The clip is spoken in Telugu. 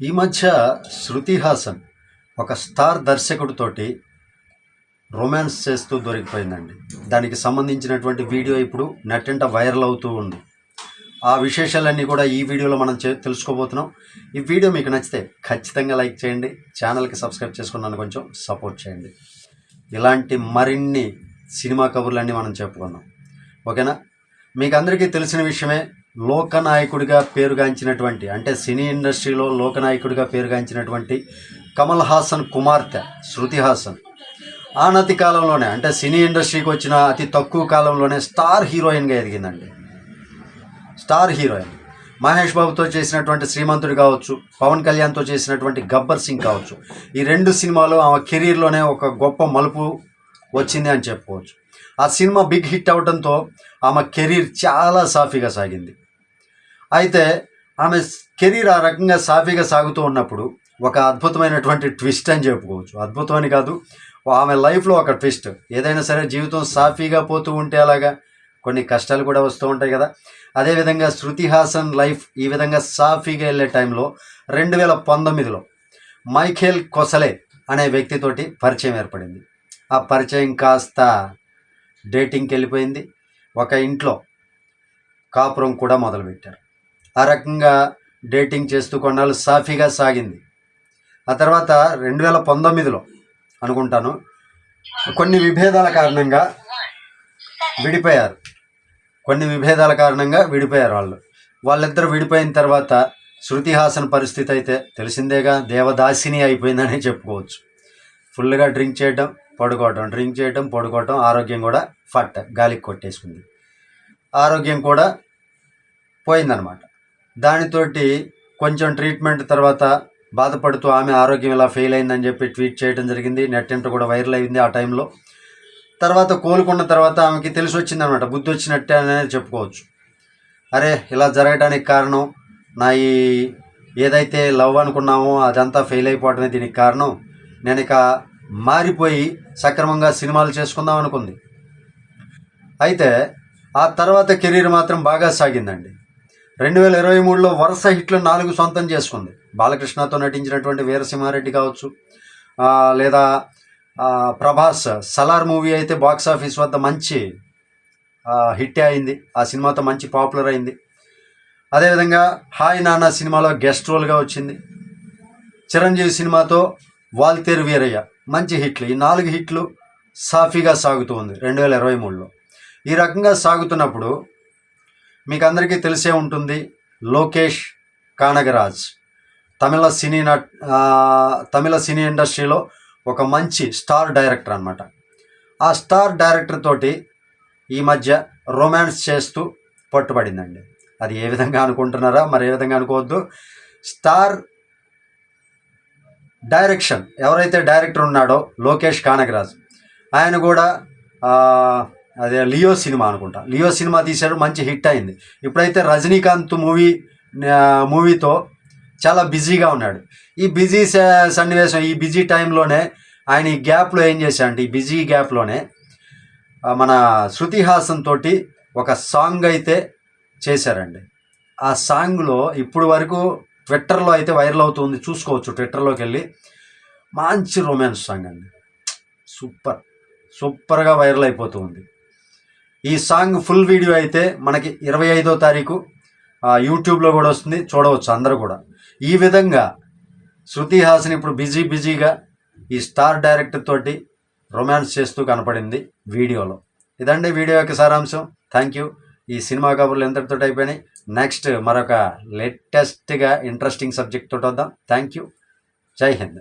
ఈ మధ్య శృతి హాసన్ ఒక స్టార్ దర్శకుడితోటి రొమాన్స్ చేస్తూ దొరికిపోయిందండి. దానికి సంబంధించినటువంటి వీడియో ఇప్పుడు నెట్టంట వైరల్ అవుతూ ఉంది. ఆ విశేషాలన్నీ కూడా ఈ వీడియోలో మనం తెలుసుకోబోతున్నాం. ఈ వీడియో మీకు నచ్చితే ఖచ్చితంగా లైక్ చేయండి, ఛానల్కి సబ్స్క్రైబ్ చేసుకున్నాను కొంచెం సపోర్ట్ చేయండి. ఇలాంటి మరిన్ని సినిమా కబుర్లన్నీ మనం చెప్పుకున్నాం, ఓకేనా? మీకు అందరికీ తెలిసిన విషయమే, లోకనాయకుడిగా పేరుగాంచినటువంటి, అంటే సినీ ఇండస్ట్రీలో లోకనాయకుడిగా పేరుగాంచినటువంటి కమల్ హాసన్ కుమార్తె శృతి హాసన్ ఆనతి కాలంలోనే, అంటే సినీ ఇండస్ట్రీకి వచ్చిన అతి తక్కువ కాలంలోనే స్టార్ హీరోయిన్గా ఎదిగిందండి. స్టార్ హీరోయిన్ మహేష్ బాబుతో చేసినటువంటి శ్రీమంతుడు కావచ్చు, పవన్ కళ్యాణ్తో చేసినటువంటి గబ్బర్ సింగ్ కావచ్చు, ఈ రెండు సినిమాలు ఆమె కెరీర్లోనే ఒక గొప్ప మలుపు వచ్చింది అని చెప్పుకోవచ్చు. ఆ సినిమా బిగ్ హిట్ అవడంతో ఆమె కెరీర్ చాలా సాఫీగా సాగింది. అయితే ఆమె కెరీర్ ఆ రకంగా సాఫీగా సాగుతూ ఉన్నప్పుడు ఒక అద్భుతమైనటువంటి ట్విస్ట్ అని చెప్పుకోవచ్చు. అద్భుతమని కాదు, ఆమె లైఫ్లో ఒక ట్విస్ట్. ఏదైనా సరే జీవితం సాఫీగా పోతూ ఉంటే అలాగా కొన్ని కష్టాలు కూడా వస్తూ ఉంటాయి కదా. అదేవిధంగా శృతి హాసన్ లైఫ్ ఈ విధంగా సాఫీగా వెళ్ళే టైంలో 2019లో మైఖేల్ కొసలే అనే వ్యక్తితోటి పరిచయం ఏర్పడింది. ఆ పరిచయం కాస్త డేటింగ్కి వెళ్ళిపోయింది. ఒక ఇంట్లో కాపురం కూడా మొదలుపెట్టారు. ఆ రకంగా డేటింగ్ చేస్తూ కొన్నాళ్ళు సాఫీగా సాగింది. ఆ తర్వాత 2019లో అనుకుంటాను కొన్ని విభేదాల కారణంగా విడిపోయారు. వాళ్ళిద్దరు విడిపోయిన తర్వాత శృతి హాసన్ పరిస్థితి అయితే తెలిసిందేగా, దేవదాసిని అయిపోయిందని చెప్పుకోవచ్చు. ఫుల్గా డ్రింక్ చేయడం, పడుకోవటం, ఆరోగ్యం కూడా గాలికి కొట్టేసుకుంది. ఆరోగ్యం కూడా పోయిందనమాట. దానితోటి కొంచెం ట్రీట్మెంట్ తర్వాత బాధపడుతూ ఆమె ఆరోగ్యం ఇలా ఫెయిల్ అయిందని చెప్పి ట్వీట్ చేయడం జరిగింది. నెట్టింట కూడా వైరల్ అయింది ఆ టైంలో. తర్వాత కోలుకున్న తర్వాత ఆమెకి తెలిసి వచ్చిందనమాట, బుద్ధి వచ్చినట్టే అనేది చెప్పుకోవచ్చు. అరే ఇలా జరగడానికి కారణం నా ఏదైతే లవ్ అనుకున్నామో అదంతా ఫెయిల్ అయిపోవడమే దీనికి కారణం, నేను ఇక మారిపోయి సక్రమంగా సినిమాలు చేసుకుందాం అనుకుంది. అయితే ఆ తర్వాత కెరీర్ మాత్రం బాగా సాగిందండి. 2023లో వరుస హిట్లు 4 సొంతం చేసుకుంది. బాలకృష్ణతో నటించినటువంటి వీరసింహారెడ్డి కావచ్చు, లేదా ప్రభాస్ సలార్ మూవీ అయితే బాక్స్ ఆఫీస్ వద్ద మంచి హిట్ అయింది. ఆ సినిమాతో మంచి పాపులర్ అయింది. అదేవిధంగా హాయ్ నాన్న సినిమాలో గెస్ట్ రోల్గా వచ్చింది. చిరంజీవి సినిమాతో వాల్తేరు వీరయ్య మంచి హిట్లు. ఈ 4 హిట్లు సాఫీగా సాగుతూ ఉంది 2023లో. ఈ రకంగా సాగుతున్నప్పుడు మీకు అందరికీ తెలిసే ఉంటుంది, లోకేష్ కానగరాజ్ తమిళ సినీ ఇండస్ట్రీలో ఒక మంచి స్టార్ డైరెక్టర్ అనమాట. ఆ స్టార్ డైరెక్టర్ తోటి ఈ మధ్య రొమాన్స్ చేస్తూ పట్టుబడిందండి. అది ఏ విధంగా అనుకుంటున్నారా, మరి ఏ విధంగా అనుకోవద్దు. స్టార్ డైరెక్షన్ ఎవరైతే డైరెక్టర్ ఉన్నాడో లోకేష్ కానగరాజ్, ఆయన కూడా అదే లియో సినిమా తీశాడు, మంచి హిట్ అయింది. ఇప్పుడైతే రజనీకాంత్ మూవీతో చాలా బిజీగా ఉన్నాడు. ఈ బిజీ సన్నివేశం, ఈ బిజీ టైంలోనే ఆయన ఈ గ్యాప్లో ఏం చేశాడంటే, ఈ బిజీ గ్యాప్లోనే మన శృతి హాసన్ తోటి ఒక సాంగ్ అయితే చేశారండి. ఆ సాంగ్లో ఇప్పుడు వరకు ట్విట్టర్లో అయితే వైరల్ అవుతుంది, చూసుకోవచ్చు. ట్విట్టర్లోకి వెళ్ళి మంచి రొమాన్స్ సాంగ్ అండి, సూపర్గా వైరల్ అయిపోతూ ఉంది. ఈ సాంగ్ ఫుల్ వీడియో అయితే మనకి 25వ తారీఖు యూట్యూబ్లో కూడా వస్తుంది, చూడవచ్చు అందరూ కూడా. ఈ విధంగా శృతి హాసన్ ఇప్పుడు బిజీగా ఈ స్టార్ డైరెక్టర్ తోటి రొమాన్స్ చేస్తూ కనపడింది వీడియోలో. ఇదండి వీడియో యొక్క సారాంశం. Thank you. ఈ సినిమా కబుర్లు ఎంతటితో అయిపోయినాయి. నెక్స్ట్ మరొక లేటెస్ట్గా ఇంట్రెస్టింగ్ సబ్జెక్ట్ తోటి వద్దాం. Thank you. జై హింద్.